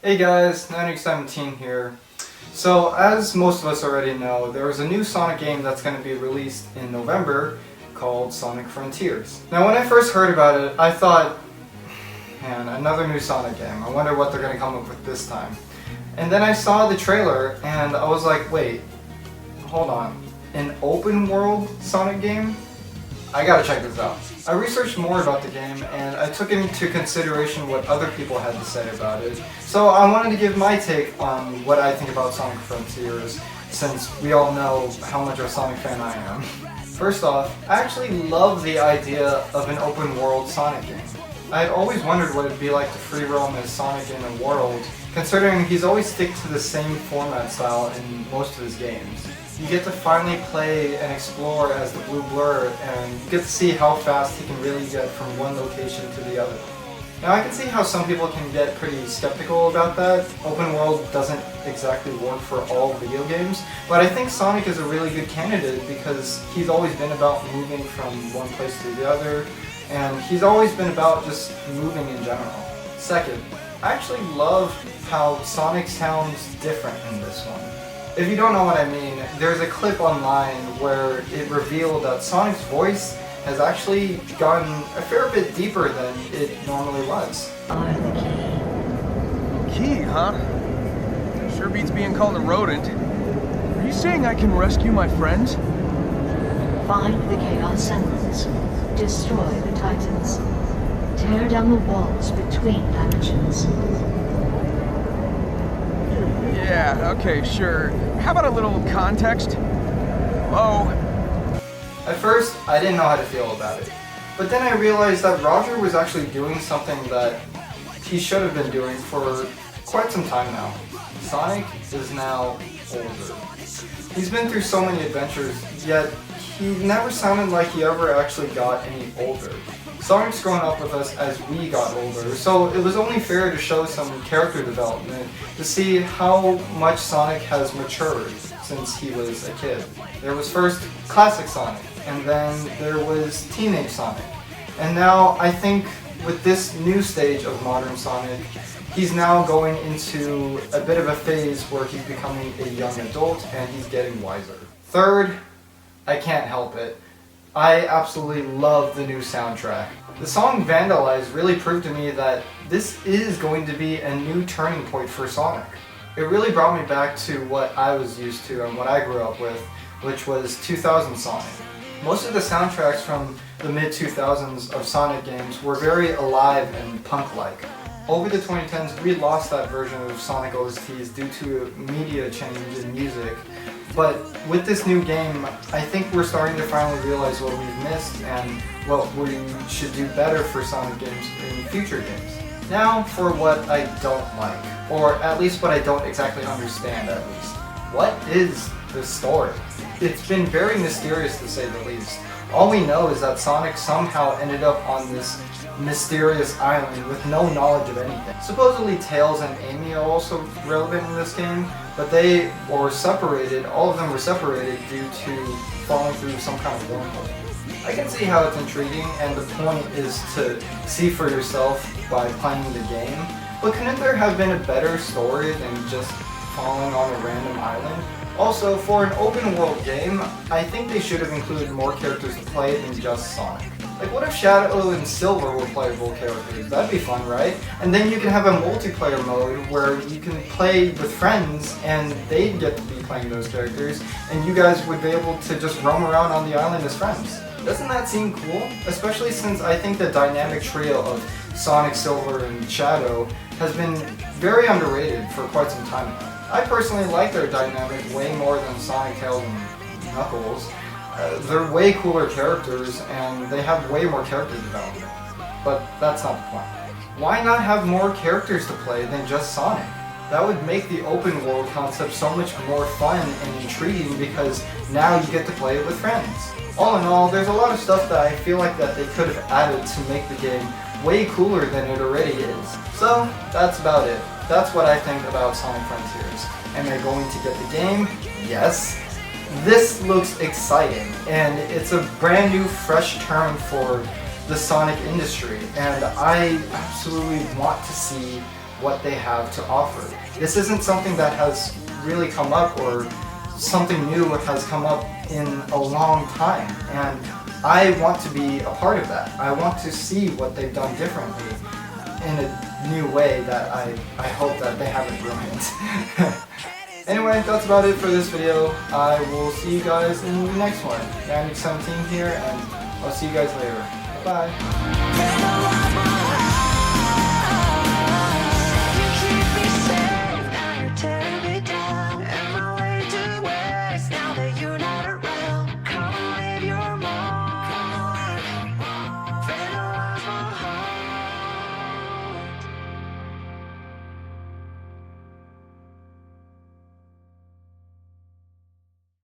Hey guys, Ninux17 here. So as most of us already know, there is a new Sonic game that's going to be released in November called Sonic Frontiers. Now when I first heard about it, I thought, man, another new Sonic game. I wonder what they're going to come up with this time. And then I saw the trailer and I was like, wait, hold on. An open world Sonic game? I gotta check this out. I researched more about the game and I took into consideration what other people had to say about it. So I wanted to give my take on what I think about Sonic Frontiers, since we all know how much of a Sonic fan I am. First off, I actually love the idea of an open world Sonic game. I had always wondered what it'd be like to free roam as Sonic in a world, considering he's always stick to the same format style in most of his games. You get to finally play and explore as the Blue Blur, and you get to see how fast he can really get from one location to the other. Now I can see how some people can get pretty skeptical about that. Open world doesn't exactly work for all video games, but I think Sonic is a really good candidate because he's always been about moving from one place to the other, and he's always been about just moving in general. Second, I actually love how Sonic sounds different in this one. If you don't know what I mean, there's a clip online where it revealed that Sonic's voice has actually gotten a fair bit deeper than it normally was. Are the Key, huh? Sure beats being called a rodent. Are you saying I can rescue my friends? key. Find the Chaos Emeralds. Destroy the Titans. Tear down the walls between dimensions. Yeah, okay, sure. How about a little context? Hello? At first, I didn't know how to feel about it. But then I realized that Roger was actually doing something that he should have been doing for quite some time now. Sonic is now older. He's been through so many adventures, yet he never sounded like he ever actually got any older. Sonic's grown up with us as we got older, so it was only fair to show some character development to see how much Sonic has matured since he was a kid. There was first classic Sonic, and then there was teenage Sonic. And now I think with this new stage of modern Sonic, he's now going into a bit of a phase where he's becoming a young adult and he's getting wiser. Third, I can't help it. I absolutely love the new soundtrack. The song Vandalize really proved to me that this is going to be a new turning point for Sonic. It really brought me back to what I was used to and what I grew up with, which was 2000 Sonic. Most of the soundtracks from the mid-2000s of Sonic games were very alive and punk-like. Over the 2010s, we lost that version of Sonic OSTs due to media change in music. But with this new game, I think we're starting to finally realize what we've missed and what we should do better for Sonic games in future games. Now for what I don't like, or at least what I don't exactly understand at least. What is the story? It's been very mysterious to say the least. All we know is that Sonic somehow ended up on this mysterious island with no knowledge of anything. Supposedly Tails and Amy are also relevant in this game, but they were separated, all of them were separated due to falling through some kind of wormhole. I can see how it's intriguing, and the point is to see for yourself by playing the game, but couldn't there have been a better story than just falling on a random island? Also, for an open world game, I think they should have included more characters to play than just Sonic. Like, what if Shadow and Silver were playable characters? That'd be fun, right? And then you can have a multiplayer mode where you can play with friends and they'd get to be playing those characters, and you guys would be able to just roam around on the island as friends. Doesn't that seem cool? Especially since I think the dynamic trio of Sonic, Silver, and Shadow has been very underrated for quite some time now. I personally like their dynamic way more than Sonic, Tails, and Knuckles. They're way cooler characters, and they have way more character development. But that's not the point. Why not have more characters to play than just Sonic? That would make the open world concept so much more fun and intriguing because now you get to play it with friends. All in all, there's a lot of stuff that I feel like that they could have added to make the game way cooler than it already is. So, that's about it. That's what I think about Sonic Frontiers. Am I going to get the game? Yes. This looks exciting, and it's a brand new, fresh turn for the Sonic industry, and I absolutely want to see what they have to offer. This isn't something that has really come up, or something new has come up in a long time, and I want to be a part of that. I want to see what they've done differently in a new way that I hope that they haven't ruined. Anyway, that's about it for this video. I will see you guys in the next one. Manic17 here, and I'll see you guys later. Bye.